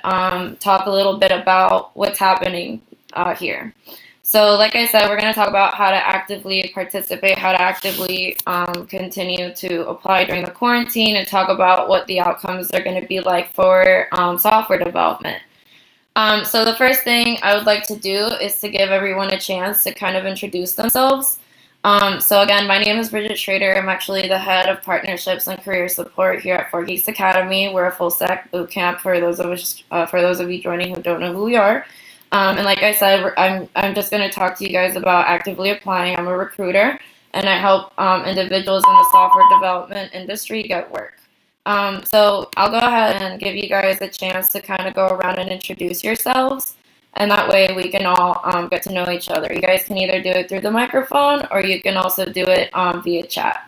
talk a little bit about what's happening here. So, like I said, we're going to talk about how to actively participate, how to actively continue to apply during the quarantine, and talk about what the outcomes are going to be like for software development. So, the first thing I would like to do is to give everyone a chance to kind of introduce themselves. So, again, my name is Bridget Schrader. I'm actually the head of partnerships and career support here at 4Geeks Academy. We're a full stack boot camp for those of you joining who don't know who we are. And like I said, I'm just going to talk to you guys about actively applying. I'm a recruiter, and I help individuals in the software development industry get work. So I'll go ahead and give you guys a chance to kind of go around and introduce yourselves, and that way we can all get to know each other. You guys can either do it through the microphone, or you can also do it via chat.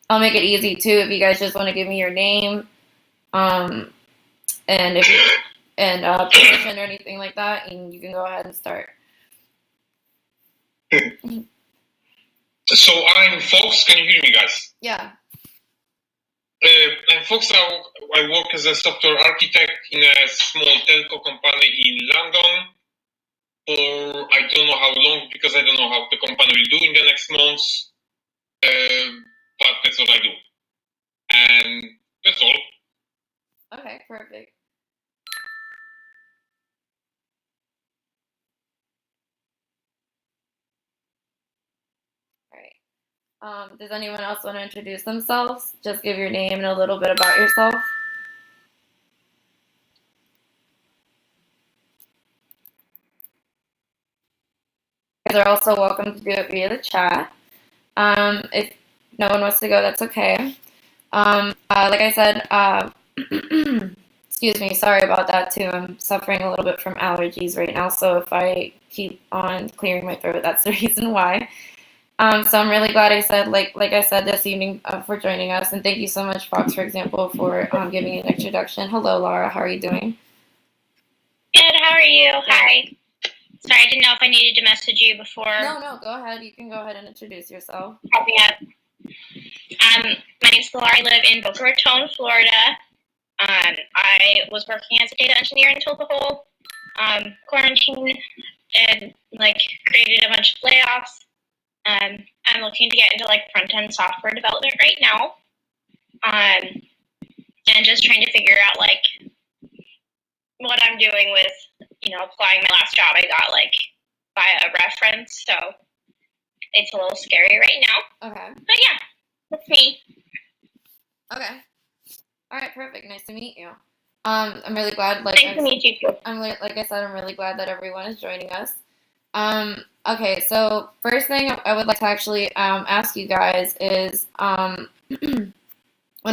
I'll make it easy too if you guys just want to give me your name, and if you and position or anything like that, and you can go ahead and start. So I'm Fox. Can you hear me, guys? Yeah. I'm Fox. I work as a software architect in a small telco company in London for I don't know how long, because I don't know how the company will do in the next months. But that's what I do. And that's all. Okay, perfect. All right. Does anyone else want to introduce themselves? Just give your name and a little bit about yourself. You guys are also welcome to do it via the chat. If no one wants to go, that's okay. Like I said, excuse me, sorry about that too. I'm suffering a little bit from allergies right now, so if I keep on clearing my throat, that's the reason why. So I'm really glad I said, like I said this evening, for joining us, and thank you so much, Fox, for example, for giving an introduction. Hello, Laura. How are you doing? Good. How are you? Hi. Sorry, I didn't know if I needed to message you before. No, go ahead. You can go ahead and introduce yourself. Popping up. My name's Laura. I live in Boca Raton, Florida. I was working as a data engineer until the whole quarantine and created a bunch of layoffs. I'm looking to get into front-end software development right now. And just trying to figure out what I'm doing with applying my last job I got by a reference, so it's a little scary right now. Okay. But yeah, that's me. Okay. All right, perfect. Nice to meet you. I'm really glad. Nice to meet you too. Like I said, I'm really glad that everyone is joining us. Okay, so first thing I would like to actually ask you guys is one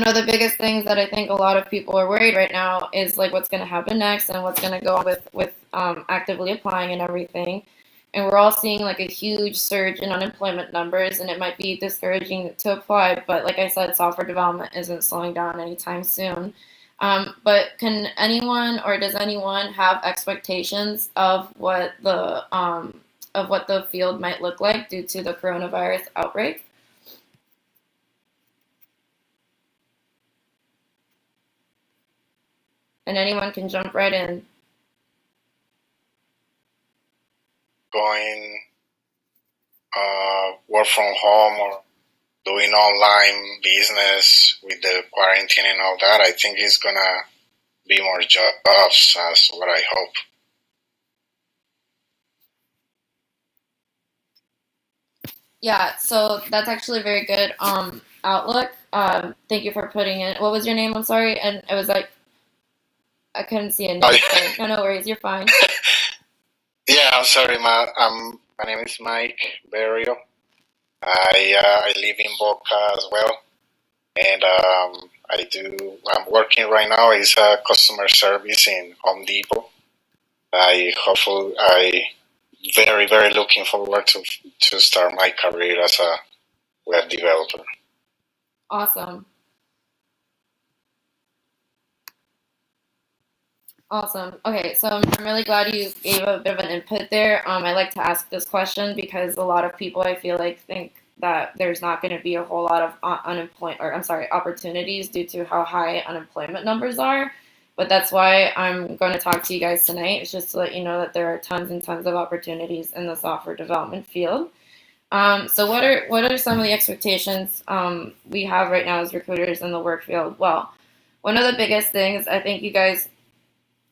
of the biggest things that I think a lot of people are worried right now is what's going to happen next and what's going to go on with actively applying and everything. And we're all seeing a huge surge in unemployment numbers, and it might be discouraging to apply. But like I said, software development isn't slowing down anytime soon. But can anyone or does anyone have expectations of what the field might look like due to the coronavirus outbreak? And anyone can jump right in. Going work from home or doing online business with the quarantine and all that, I think it's gonna be more jobs. That's what I hope. Yeah, so that's actually a very good outlook. Thank you for putting in. What was your name? I'm sorry, and it was I couldn't see a name. So no worries, you're fine. Yeah, I'm sorry, my name is Mike Berrio. I live in Boca as well, and I'm working right now as a customer service in Home Depot. I very, very looking forward to start my career as a web developer. Awesome. Awesome. Okay, so I'm really glad you gave a bit of an input there. I like to ask this question because a lot of people I feel think that there's not going to be a whole lot of opportunities due to how high unemployment numbers are. But that's why I'm going to talk to you guys tonight. It's just to let you know that there are tons and tons of opportunities in the software development field. So what are some of the expectations we have right now as recruiters in the work field? Well, one of the biggest things I think you guys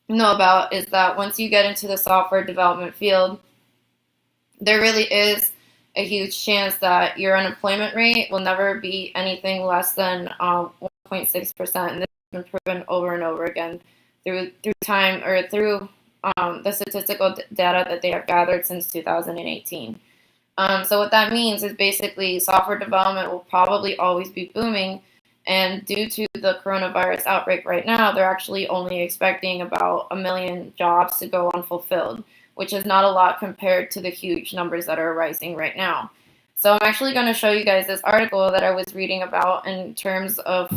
know about is that once you get into the software development field, there really is a huge chance that your unemployment rate will never be anything less than 1.6%. And this has been proven over and over again through time, or through the statistical data that they have gathered since 2018. So what that means is basically software development will probably always be booming. And due to the coronavirus outbreak right now, they're actually only expecting about 1 million jobs to go unfulfilled, which is not a lot compared to the huge numbers that are rising right now. So I'm actually going to show you guys this article that I was reading about in terms of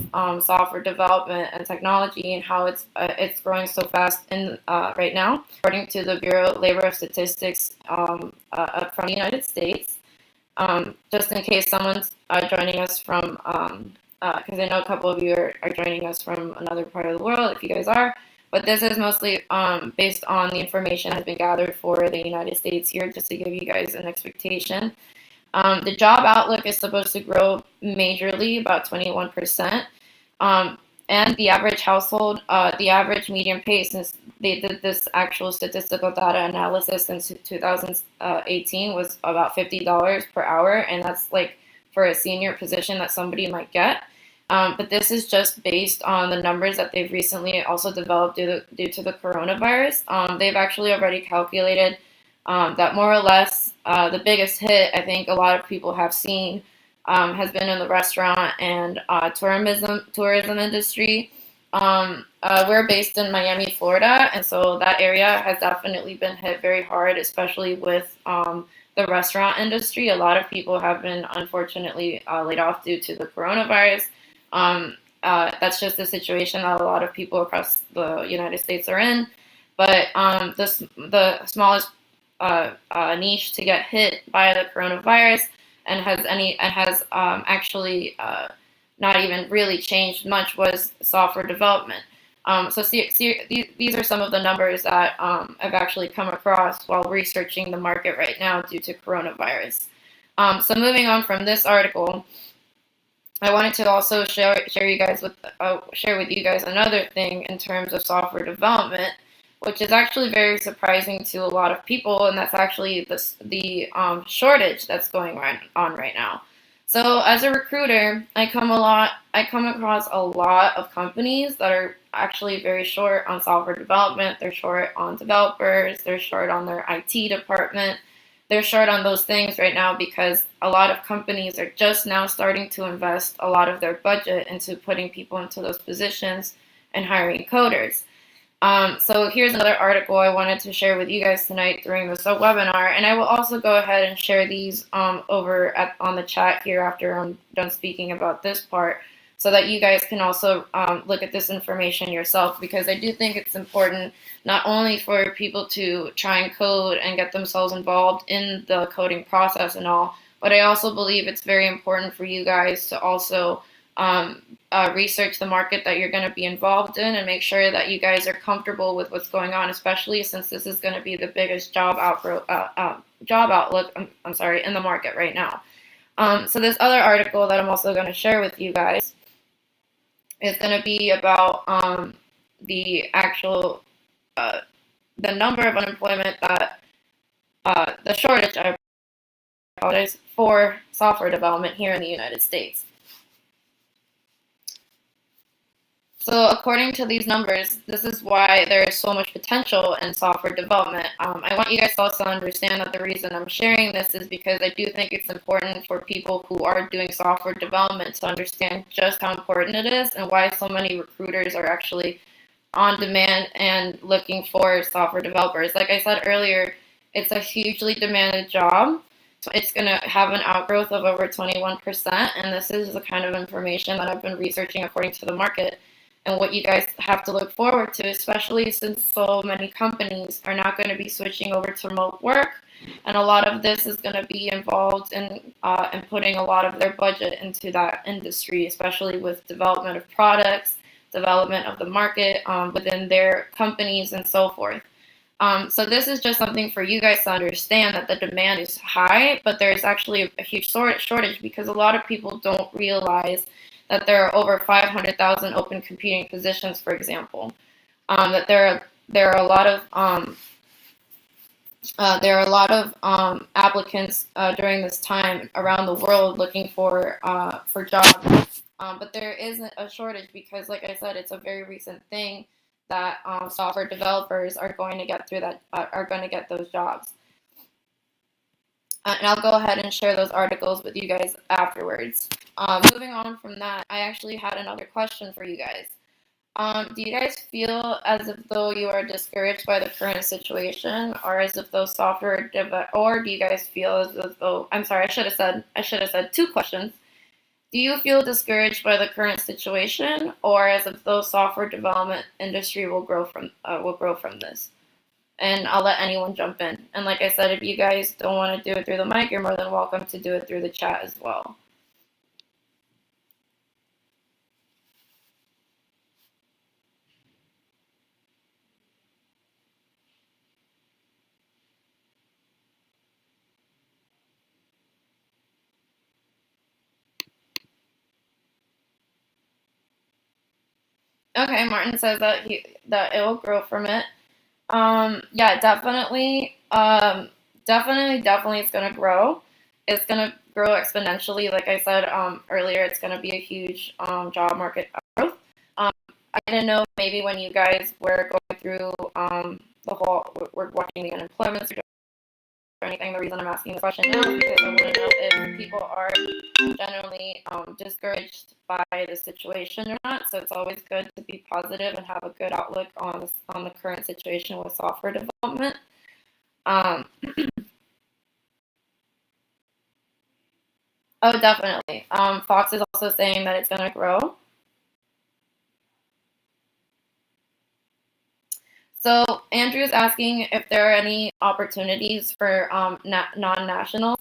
software development and technology and how it's growing so fast right now, according to the Bureau of Labor Statistics from the United States. Just in case someone's joining us from, because I know a couple of you are joining us from another part of the world, if you guys are. But this is mostly based on the information that has been gathered for the United States here, just to give you guys an expectation. The job outlook is supposed to grow majorly, about 21%. And the average household, the average median pay, since they did this actual statistical data analysis since 2018, was about $50 per hour. And that's like for a senior position that somebody might get. But this is just based on the numbers that they've recently also developed due to the coronavirus. They've actually already calculated that more or less the biggest hit I think a lot of people have seen has been in the restaurant and tourism industry. We're based in Miami, Florida, and so that area has definitely been hit very hard, especially with the restaurant industry. A lot of people have been unfortunately laid off due to the coronavirus. That's just the situation that a lot of people across the United States are in. But the smallest niche to get hit by the coronavirus and has actually not even really changed much was software development. So these are some of the numbers that I've actually come across while researching the market right now due to coronavirus. So moving on from this article, I wanted to also share with you guys another thing in terms of software development, which is actually very surprising to a lot of people, and that's actually the shortage that's going on right now. So as a recruiter, I come across a lot of companies that are actually very short on software development. They're short on developers. They're short on their IT department. They're short on those things right now because a lot of companies are just now starting to invest a lot of their budget into putting people into those positions and hiring coders. So here's another article I wanted to share with you guys tonight during this webinar, and I will also go ahead and share these on the chat here after I'm done speaking about this part, so that you guys can also look at this information yourself, because I do think it's important not only for people to try and code and get themselves involved in the coding process and all, but I also believe it's very important for you guys to also research the market that you're going to be involved in and make sure that you guys are comfortable with what's going on, especially since this is going to be the biggest job outlook in the market right now. So this other article that I'm also going to share with you guys is going to be about the actual the number of unemployment that the shortage, I apologize, for software development here in the United States. So according to these numbers, this is why there is so much potential in software development. I want you guys to also understand that the reason I'm sharing this is because I do think it's important for people who are doing software development to understand just how important it is and why so many recruiters are actually on demand and looking for software developers. Like I said earlier, it's a hugely demanded job. So it's going to have an outgrowth of over 21%, and this is the kind of information that I've been researching according to the market. And what you guys have to look forward to, especially since so many companies are not going to be switching over to remote work. And a lot of this is going to be involved in and putting a lot of their budget into that industry, especially with development of products, development of the market within their companies, and so forth. So this is just something for you guys to understand, that the demand is high, but there's actually a huge shortage, because a lot of people don't realize that there are over 500,000 open computing positions, for example. That there are a lot of applicants during this time around the world looking for jobs, but there isn't a shortage, because, like I said, it's a very recent thing that software developers are going to get those jobs. And I'll go ahead and share those articles with you guys afterwards. Moving on from that, I actually had another question for you guys. Do you guys feel as if though you are discouraged by the current situation, or as if though or do you guys feel as if though, I'm sorry, I should have said two questions. Do you feel discouraged by the current situation, or as if though software development industry will grow from this? And I'll let anyone jump in. And like I said, if you guys don't want to do it through the mic, you're more than welcome to do it through the chat as well. Okay, Martin says that that it will grow from it. Yeah, definitely. Definitely, it's gonna grow. It's gonna grow exponentially. Like I said earlier, it's gonna be a huge job market growth. I didn't know, maybe when you guys were going through the whole, we're watching the unemployment or anything. The reason I'm asking the question now is because I want to know if people are generally discouraged by the situation or not. So it's always good to be positive and have a good outlook on the current situation with software development. Oh, definitely. Fox is also saying that it's going to grow. So Andrew is asking if there are any opportunities for non-nationals.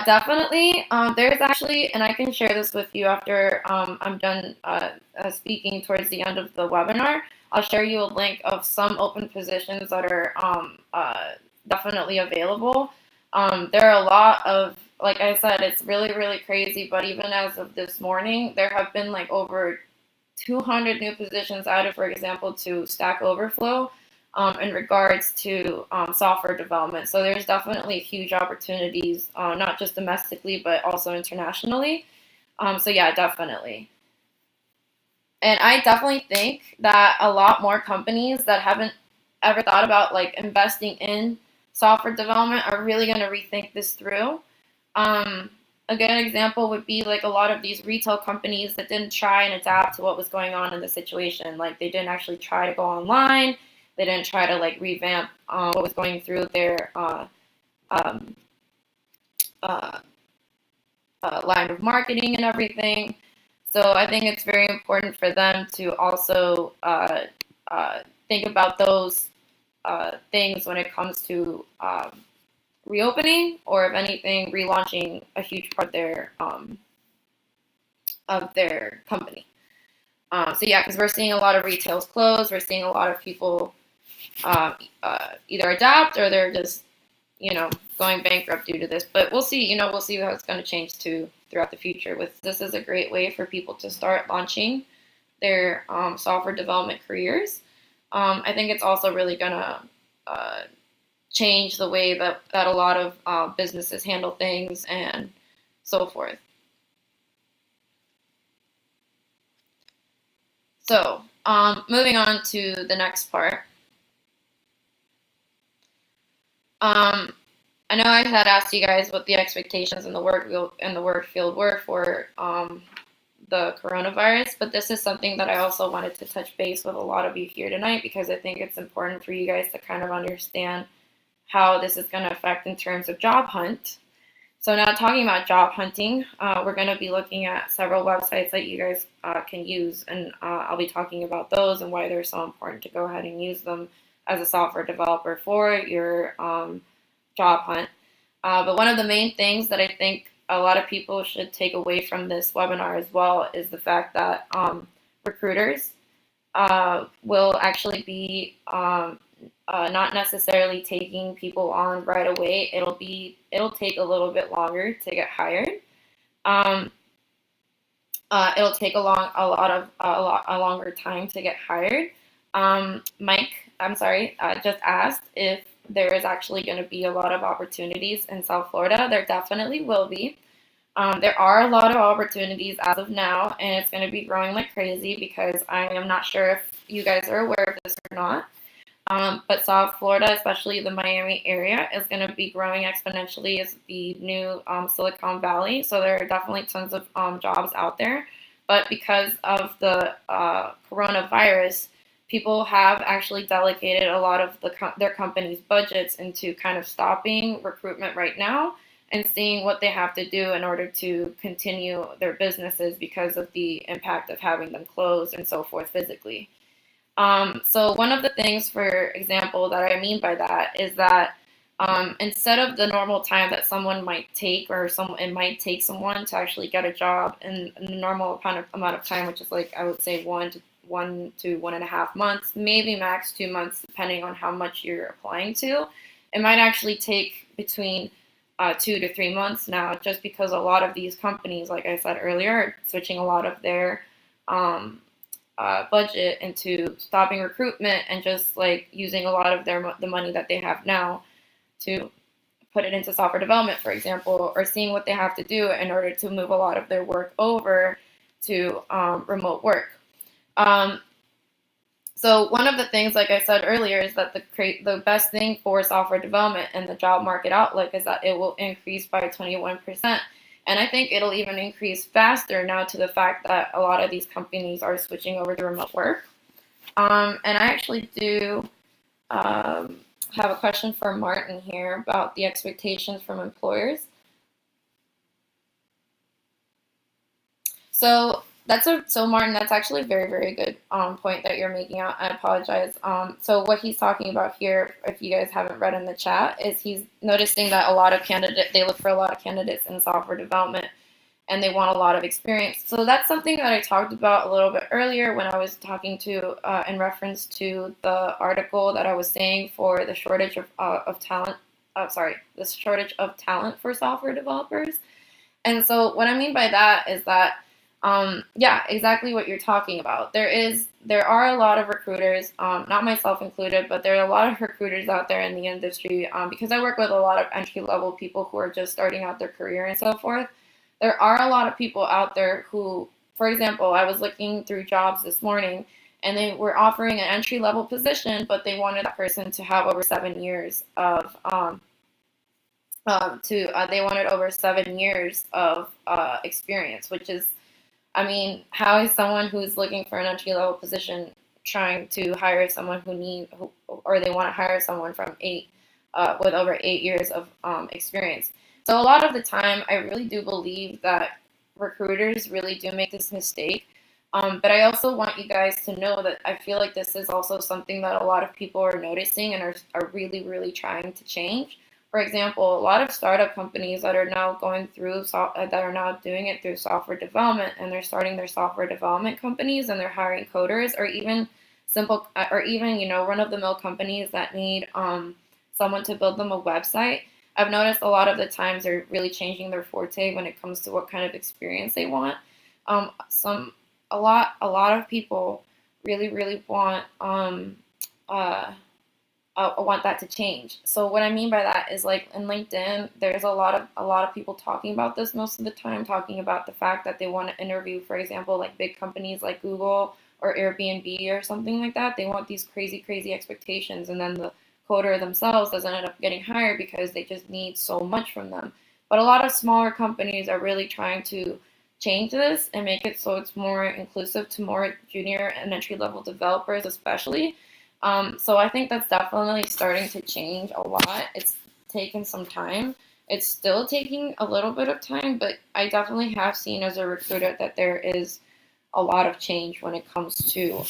Definitely. There's actually, and I can share this with you after I'm done speaking towards the end of the webinar. I'll share you a link of some open positions that are definitely available. There are a lot of, like I said, it's really, really crazy, but even as of this morning, there have been like over 200 new positions added, for example, to Stack Overflow. In regards to software development. So there's definitely huge opportunities, not just domestically, but also internationally. So yeah, definitely. And I definitely think that a lot more companies that haven't ever thought about like investing in software development are really going to rethink this through. A good example would be like a lot of these retail companies that didn't try and adapt to what was going on in the situation. Like they didn't actually try to go online. They didn't try to like revamp what was going through their line of marketing and everything. So I think it's very important for them to also think about those things when it comes to reopening, or if anything, relaunching a huge part of their company. So yeah, because we're seeing a lot of retails close. We're seeing a lot of people either adapt, or they're just, going bankrupt due to this. But we'll see, we'll see how it's going to change throughout the future. This is a great way for people to start launching their software development careers. I think it's also really going to change the way that a lot of businesses handle things and so forth. So moving on to the next part. I know I had asked you guys what the expectations in the work field were for the coronavirus, but this is something that I also wanted to touch base with a lot of you here tonight, because I think it's important for you guys to kind of understand how this is going to affect in terms of job hunt. So now, talking about job hunting, we're going to be looking at several websites that you guys can use, and I'll be talking about those and why they're so important to go ahead and use them as a software developer for your job hunt. But one of the main things that I think a lot of people should take away from this webinar as well is the fact that recruiters will actually be not necessarily taking people on right away. It'll take a little bit longer to get hired. It'll take a longer time to get hired. Mike, I'm sorry, just asked if there is actually going to be a lot of opportunities in South Florida. There definitely will be. There are a lot of opportunities as of now, and it's going to be growing like crazy because I am not sure if you guys are aware of this or not. But South Florida, especially the Miami area, is going to be growing exponentially as the new Silicon Valley. So there are definitely tons of jobs out there. But because of the coronavirus, people have actually delegated a lot of their company's budgets into kind of stopping recruitment right now and seeing what they have to do in order to continue their businesses because of the impact of having them closed and so forth physically. So one of the things, for example, that I mean by that is that instead of the normal time that someone might take, it might take someone to actually get a job in a normal amount of time, which is like I would say 1 to 1.5 months, maybe max 2 months, depending on how much you're applying to. It might actually take between 2 to 3 months now, just because a lot of these companies, like I said earlier, are switching a lot of their budget into stopping recruitment and just like using a lot of the money that they have now to put it into software development, for example, or seeing what they have to do in order to move a lot of their work over to remote work. So one of the things, like I said earlier, is that the best thing for software development and the job market outlook is that it will increase by 21%. And I think it'll even increase faster now to the fact that a lot of these companies are switching over to remote work. And I actually do have a question for Martin here about the expectations from employers. So Martin, that's actually a very, very good point that you're making out. I apologize. So what he's talking about here, if you guys haven't read in the chat, is he's noticing that they look for a lot of candidates in software development and they want a lot of experience. So that's something that I talked about a little bit earlier when I was talking to, in reference to the article that I was saying for the shortage of talent, the shortage of talent for software developers. And so what I mean by that is that yeah, exactly what you're talking about. There are a lot of recruiters, not myself included, but there are a lot of recruiters out there in the industry, because I work with a lot of entry-level people who are just starting out their career and so forth. There are a lot of people out there who, for example, I was looking through jobs this morning, and they were offering an entry-level position, but they wanted that person to have over 7 years of they wanted over 7 years of experience, which is, I mean, how is someone who's looking for an entry-level position trying to hire someone or they want to hire someone with over 8 years of experience? So a lot of the time, I really do believe that recruiters really do make this mistake. But I also want you guys to know that I feel like this is also something that a lot of people are noticing and are really, really trying to change. For example, a lot of startup companies that are now going through that are now doing it through software development, and they're starting their software development companies, and they're hiring coders, or even run-of-the-mill companies that need someone to build them a website. I've noticed a lot of the times they're really changing their forte when it comes to what kind of experience they want. A lot of people really, really want that to change. So what I mean by that is, like, in LinkedIn, there's a lot of people talking about this most of the time, talking about the fact that they want to interview, for example, like big companies like Google or Airbnb or something like that. They want these crazy expectations, and then the coder themselves doesn't end up getting hired because they just need so much from them. But a lot of smaller companies are really trying to change this and make it so it's more inclusive to more junior and entry-level developers especially. So I think that's definitely starting to change a lot. It's taken some time. It's still taking a little bit of time, but I definitely have seen as a recruiter that there is a lot of change when it comes to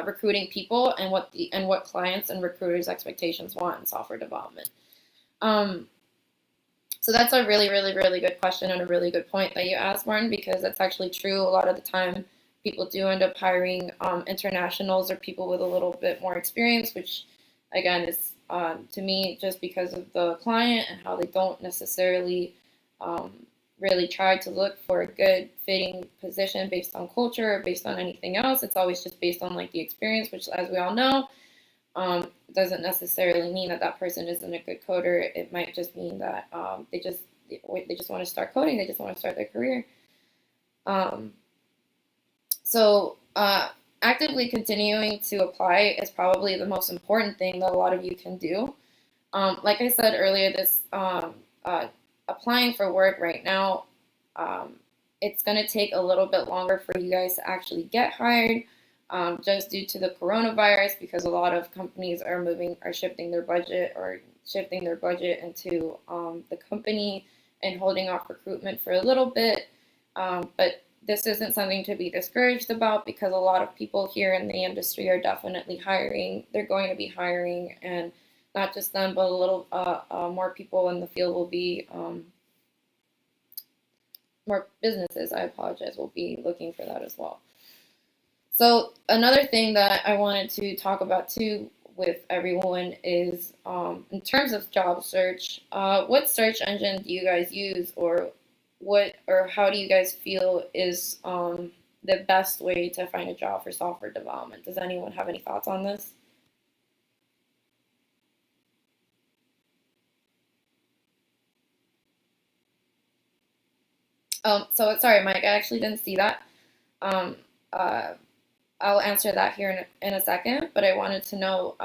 recruiting people and what clients and recruiters' expectations want in software development. So that's a really, really, really good question and a really good point that you asked, Martin, because that's actually true. A lot of the time, people do end up hiring internationals or people with a little bit more experience, which again is to me just because of the client and how they don't necessarily um, really try to look for a good fitting position based on culture or based on anything else. It's always just based on like the experience, which, as we all know, doesn't necessarily mean that that person isn't a good coder. It might just mean that they just want to start coding. They just want to start their career. Um, so actively continuing to apply is probably the most important thing that a lot of you can do. Like I said earlier, this applying for work right now, it's going to take a little bit longer for you guys to actually get hired. Just due to the coronavirus, because a lot of companies are shifting their budget into the company and holding off recruitment for a little bit. But this isn't something to be discouraged about, because a lot of people here in the industry are definitely hiring. They're going to be hiring, and not just them, but a little more people in the field will be, more businesses, I apologize, will be looking for that as well. So another thing that I wanted to talk about too with everyone is in terms of job search, what search engine do you guys use, or how do you guys feel is the best way to find a job for software development? Does anyone have any thoughts on this? So sorry, Mike, I actually didn't see that. Um, uh, I'll answer that here in a second, but I wanted to know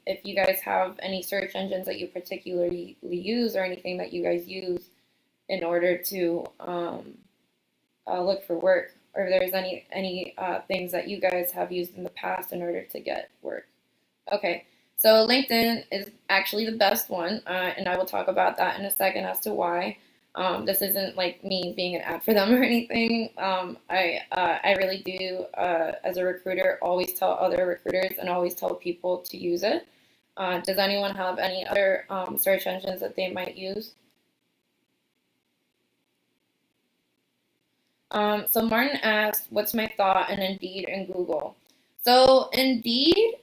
if you guys have any search engines that you particularly use, or anything that you guys use in order to look for work, or if there's any things that you guys have used in the past in order to get work. Okay, so LinkedIn is actually the best one, and I will talk about that in a second as to why. This isn't like me being an ad for them or anything. I really do, as a recruiter, always tell other recruiters and always tell people to use it. Does anyone have any other search engines that they might use? So Martin asked, what's my thought on Indeed and Google? So Indeed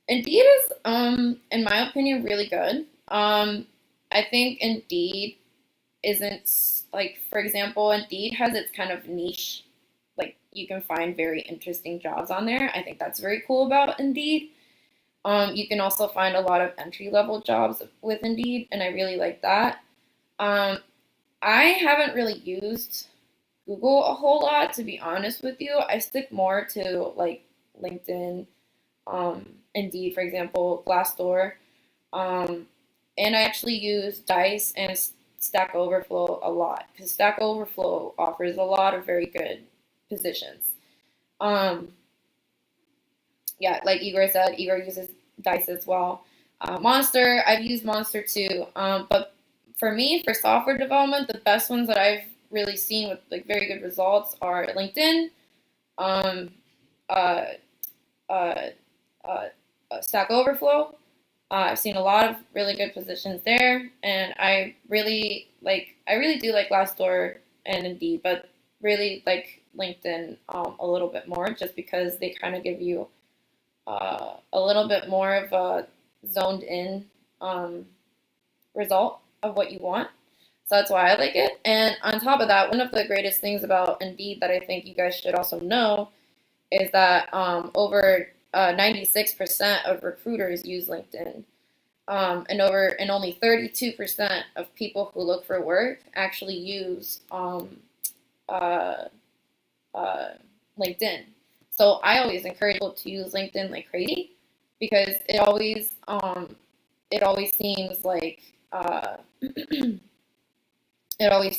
is, in my opinion, really good. I think Indeed isn't, like, for example, Indeed has its kind of niche, like you can find very interesting jobs on there. I think that's very cool about Indeed. You can also find a lot of entry level jobs with Indeed, and I really like that. I haven't really used Google a whole lot, to be honest with you. I stick more to like LinkedIn, Indeed, for example, Glassdoor, and I actually use Dice and Stack Overflow a lot, because Stack Overflow offers a lot of very good positions. Yeah, like Igor said, Igor uses Dice as well. Monster, I've used Monster too, but for me, for software development, the best ones that I've really seen with like very good results are LinkedIn, um, uh, uh, Stack Overflow. I've seen a lot of really good positions there, and I really do like Glassdoor and Indeed, but really like LinkedIn a little bit more, just because they kind of give you a little bit more of a zoned in result of what you want. So that's why I like it. And on top of that, one of the greatest things about Indeed that I think you guys should also know is that over 96% of recruiters use LinkedIn. And only 32% of people who look for work actually use LinkedIn. So I always encourage people to use LinkedIn like crazy, because it always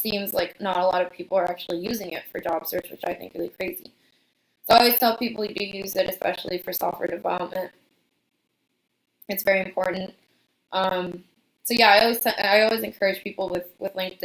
seems like not a lot of people are actually using it for job search, which I think is really crazy. So I always tell people you do use it, especially for software development. It's very important. So yeah, I always encourage people with LinkedIn.